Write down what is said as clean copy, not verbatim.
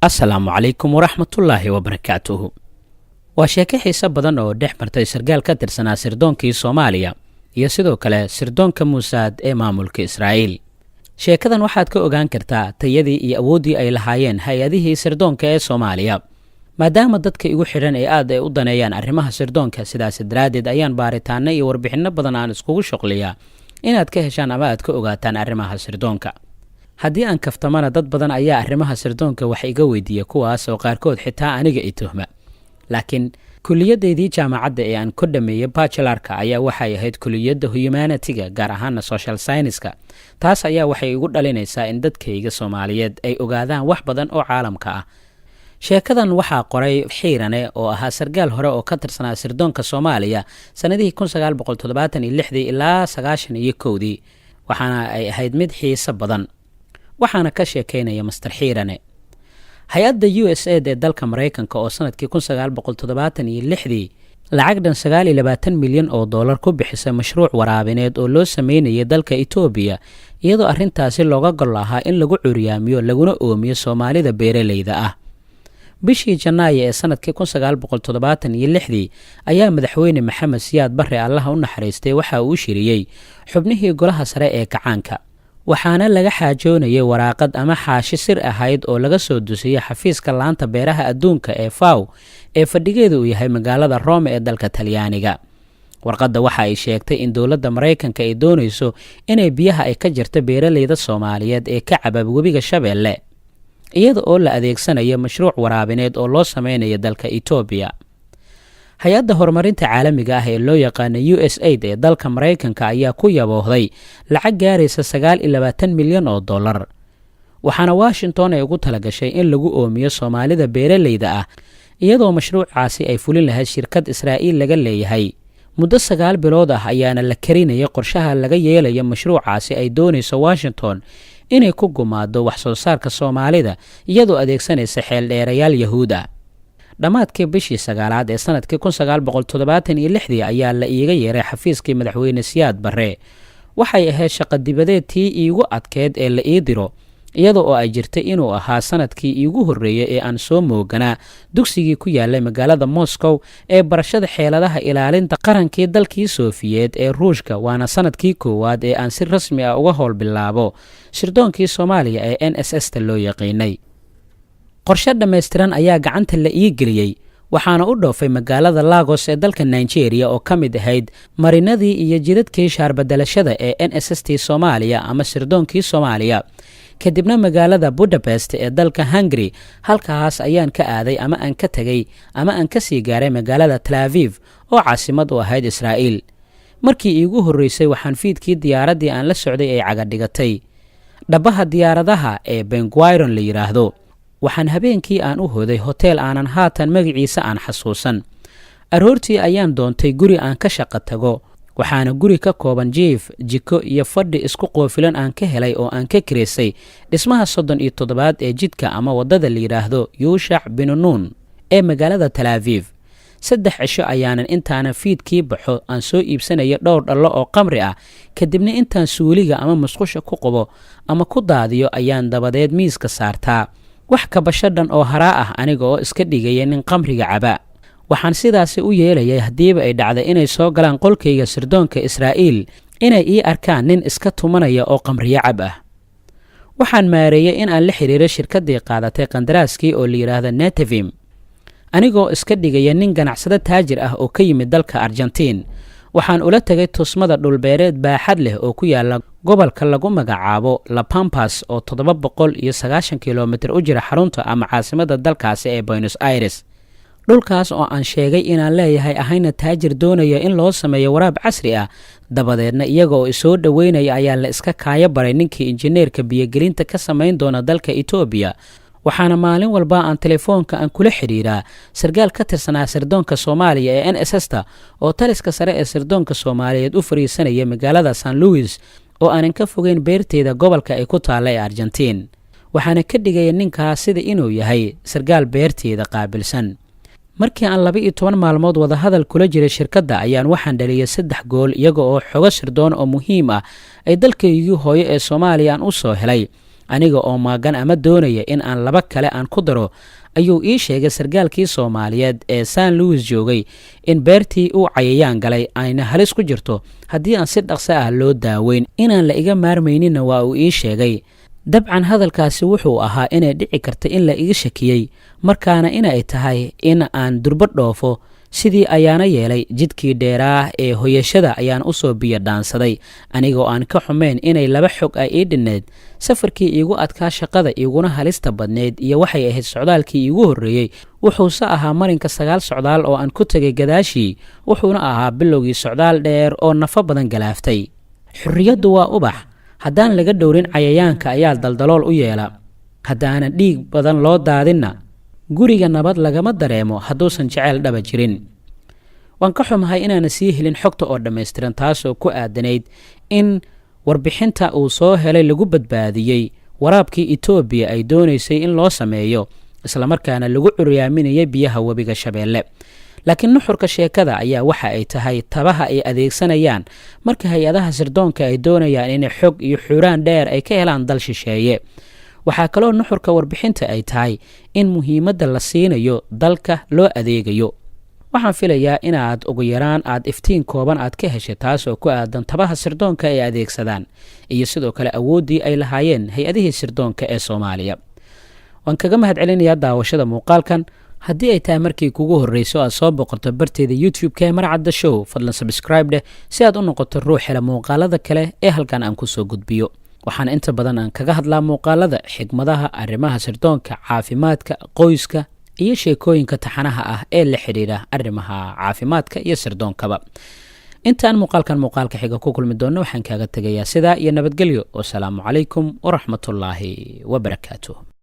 asalaamu calaykum waraxmatullaahi wabarakaatuhu. waa sheeko xiiso badan oo dhex martay sargaal ka tirsanaa sirdoonkii soomaaliya iyo sidoo kale sirdoonka muusaad ee maamulka israa'iil. sheekadan waxaad ka ogaan kartaa tayadii iyo awooddii ay lahaayeen hay-adihii sirdoonka ee soomaaliya. maadaama dadka igu xidhan ee aad ay u daneeyaan arrimaha sirdoonka, sidaas daraaddeed ayaan baaritaanno iyo warbixinno badan aan iskugu shuqliyaa inaad ka heshaan ama aad ka ogaataan arrimaha sirdoonka. haddii aan kaftamana, dad badan ayaa arrimaha sirdoonka wax iga weydiiya, kuwaas oo qaarkood xitaa aniga i tuhma. laakiin kuliyaddeydii jaamacadda ee aan ku dhammeeyey bachelarka ayaa waxay ahayd kuliyadda humanitiga, gaar ahaana social scienceska. taas ayaa waxay igu dhalinaysaa in dadkayga soomaaliyeed ay ogaadaan wax badan oo caalamka ah. sheekadan waxaa qoray xiirane oo ahaa sargaal hore oo ka tirsanaa sirdoonka soomaaliya sannadihii ilaa 1991, waxaana ay ahayd mid xiiso badan. waxaana ka sheekaynaya master xiirane. hay-adda USAID ee dalka Maraykanka oo sanadkii 1976 lacag dhan $29 milyan oo dollar ku bixisay mashruuc waraabineed oo loo sameynayay dalka Itoobiya, iyadoo arrintaasi looga gol lahaa in lagu curyaamiyo laguna oomiyo Soomaalida beeraleyda ah. bishii Janaayo ee sanadkii 1976 ayaa madaxweyne Maxamed Siyaad Barre Allah u naxariistay waxa uu shiriyey xubnihii golaha sare ee kacaanka, waxaana laga xaajoonayay waraaqad ama xaashi sir ahayd oo laga soo dusiyey xafiiska laanta beeraha adduunka ee FAO ee fadhigeedu uu yahay magaalada Rome ee dalka Talyaaniga. warqadda waxa ay sheegtay in dowladda Maraykanka ay doonayso inay biyaha ay ka jirto beeraleyda Soomaaliyeed ee ka cabab webiga Shabeelle, iyada oo la adeegsanayo mashruuc waraabineed oo loo sameynayo dalka Itoobiya. hay-adda horumarinta caalamiga ah ee loo yaqaano USAID ee dalka Maraykanka ayaa ku yaboohday lacag gaaraysa $29 milyan oo dollar, waxaana Washington ay ugu talagashay in lagu oomiyo Soomaalida beeraleyda ah, iyadoo mashruucaasi ay fulin lahayd shirkad Israa'iil laga leeyahay. muddo 9 bilood ah ayaana la karinayay qorshaha laga yeelayo mashruucaasi ay doonayso Washington inay ku gumaado wax soo saarka Soomaalida iyadoo adeegsanaysa xeeldheerayaal Yahuud ah. dhammaadkii bishii 9aad ee sanadkii 1976 ayaa la iiga yeeray xafiiskii madaxweyne Siyaad Barre. waxay ahayd shaqo dibadeed tii iigu adkeed ee la ii diro, iyada oo ay jirtay inuu ahaa sanadkii iigu horreeyay ee aan soo mooganaa dugsigii ku yaalay magaalada Moscow ee barashada xeeladaha ilaalinta qarankii dalkii Soofiyeed ee Ruushka, waana sanadkii koowaad ee aan si rasmi ah uga howl bilaabo sirdoonkii Soomaaliya ee NSS-ta loo yaqiinay. qorshe dhammaystiran ayaa gacanta la ii geliyey, waxaana u dhoofay magaalada Lagos ee dalka Nigeria oo ka mid ahayd marinadii iyo jidadkii shaarbadelashada ee NSS-t Soomaaliya ama sirdoonkii Soomaaliya. kadibna magaalada Budapest ee dalka Hungary, halkaas ayaan ka aaday ama aan ka tegay ama aan ka sii gaaray magaalada Tel Aviv oo caasimad u ahayd Israa'iil. markii iigu horreysay waxaan fiidkii diyaaraddii aan la socday ay cagadhigatay dhabaha diyaaradaha ee Ben Gurion la yiraahdo. waxaan habeenkii aan u hoday hotel aanan haatan magaciisa aan xasuusan. aroortii ayaan doontay guri aan ka shaqo tago, waxaana guri ka kooban jiif, jiko iyo fadhi isku qoofilan aan ka helay oo aan ka kireysay dhismaha 37aad ee jidka ama waddada la yidhaahdo Yuushac bin Nuun ee magaalada Tel Aviv. 3 cisho ayaanan intaanan fiidkii baxo aan soo iibsanayo dhowr dhallo oo qamri ah, kadibna intaan suuliga ama musqusha ku qubo ama ku daadiyo ayaan dabadeed miiska saartaa wax kabasho dhan oo haraa ah, aniga oo iska dhigaya nin qamriga caba. waxaan sidaasi u yeelayay haddiiba ay dhacday inay soo galaan qolkayga sirdoonka Israa'iil inay ii arkaan nin iska tumanaya oo qamriyo cab ah. waxaan maareeyay in aan la xiriiro shirkaddii qaadatay qandaraaskii oo la yidhaahdo Netavim, anigoo iska dhigaya nin ganacsado taajir ah oo ka yimid dalka Argentiin. waxaan ula tegay tusmada dhulbeereed baaxad leh oo ku yaala gobolka lagu magacaabo La Pampas oo 790 kilomitir u jira xarunta ama caasimadda dalkaasi ee Buenos Aires. dhulkaas oo aan sheegay inaan leeyahay ahayna taajir doonaya in loo sameeyo waraab casri ah. dabadeedna iyaga oo isoo dhoweynaya ayaa la iska kaayo baray ninkii injineerka biyogelinta ka samayn doona dalka Itoobiya. waxaana maalin walba aan telefoonka aan kula xiriiraa sargaal ka tirsanaa sirdoonka Soomaaliya ee NSS-ta oo taliska sare ee sirdoonka Soomaaliyeed u fariisanaya magaalada San Luis oo aanan ka fogeyn beerteeda gobolka ay ku taalla ee Argentiin. waxaana ka dhigaya ninkaas sida inuu yahay sargaal beerteeda qaabilsan. markii aan 12 maalmood wada hadal kula jiray shirkadda ayaan waxaan dhaliyay 3 gool iyaga oo xogo sirdoon oo muhiim ah ay dalkaygii hooyo ee Soomaaliya aan u soo helay, aniga oo maagan ama doonaya in aan laba kale aan ku daro ayuu ii sheegay sargaalkii Soomaaliyeed ee San Luis joogay in beertii uu cayayaan galay ayna halis ku jirto haddii aan si dhaqso ah loo daaweyn inaan la iga maarmayninna waa uu ii sheegay. dabcan hadalkaasi wuxuu ahaa inay dhici karta in la iga shakiyey markaana inay tahay in aan durba dhoofo. sidii ayaana yeelay jidkii dheeraa ee hoyashada ayaan u soo biyo dhaansaday anigoo aan ka xumeyn inay laba xog ay ii dhinneed safarkii iigu adkaa shaqada iguna halista badneyd iyo waxay ahayd socdaalkii iigu horreeyey wuxuuse ahaa marinka 9 socdaal oo aan ku tegay gadaashii wuxuuna ahaa bilowgii socdaal dheer oo nafo badan galaaftay. xurriyaddu waa ubax haddaan laga dhowrin cayayaanka ayaa daldalool u yeela haddaanan dhiig badan loo daadinna guriga nabad lagama dareemo hadduusan jecel dhaba jirin. waan ka xumahay inaana sii helin xogta oo dhammaystiran taasoo ku aadanayd in warbixinta uu soo helay lagu badbaadiyey waraabkii Itoobiya ay doonaysay in loo sameeyo islamarkaana lagu curyaaminayay biyaha webiga Shabeelle. laakiin nuxurka sheekada ayaa waxa ay tahay tabaha ay adeegsanayaan marka hay-adaha sirdoonka ay doonayaan inay xog iyo xuraan dheer ay ka helaan dal shisheeye. waxaa kaloo nuxurka warbixinta ay tahay in muhiimadda la siinayo dalka loo adeegayo. waxaan filayaa inaad ugu yaraan aad iftiin kooban aad ka heshay taasoo ku aadan tabaha sirdoonka ay adeegsadaan iyo sidoo kale awooddii ay lahaayeen hay-adihii sirdoonka ee Soomaaliya. waan kaga mahadcelinayaa daawashada muuqaalkan. haddii ay tahay markii kugu horreyso aad soo boqorto barteeda YouTube-ka ee Marcadda Show fadlan subscribe dheh si aad u noqoto ruux hela muuqaalada kale ee halkan aan ku soo gudbiyo. waxaan inta badan aan kaga hadlaa muuqaalada xigmadaha arrimaha sirdoonka caafimaadka qoyska iyo sheekooyinka taxanaha ah ee la xiriira arrimaha caafimaadka iyo sirdoonkaba. intaan muuqaalka xiga ku kulmi doonno waxaan kaaga tegayaa sidaa iyo nabadgelyo. wassalaamu calaykum waraxmatullaahi wabarakaatuh.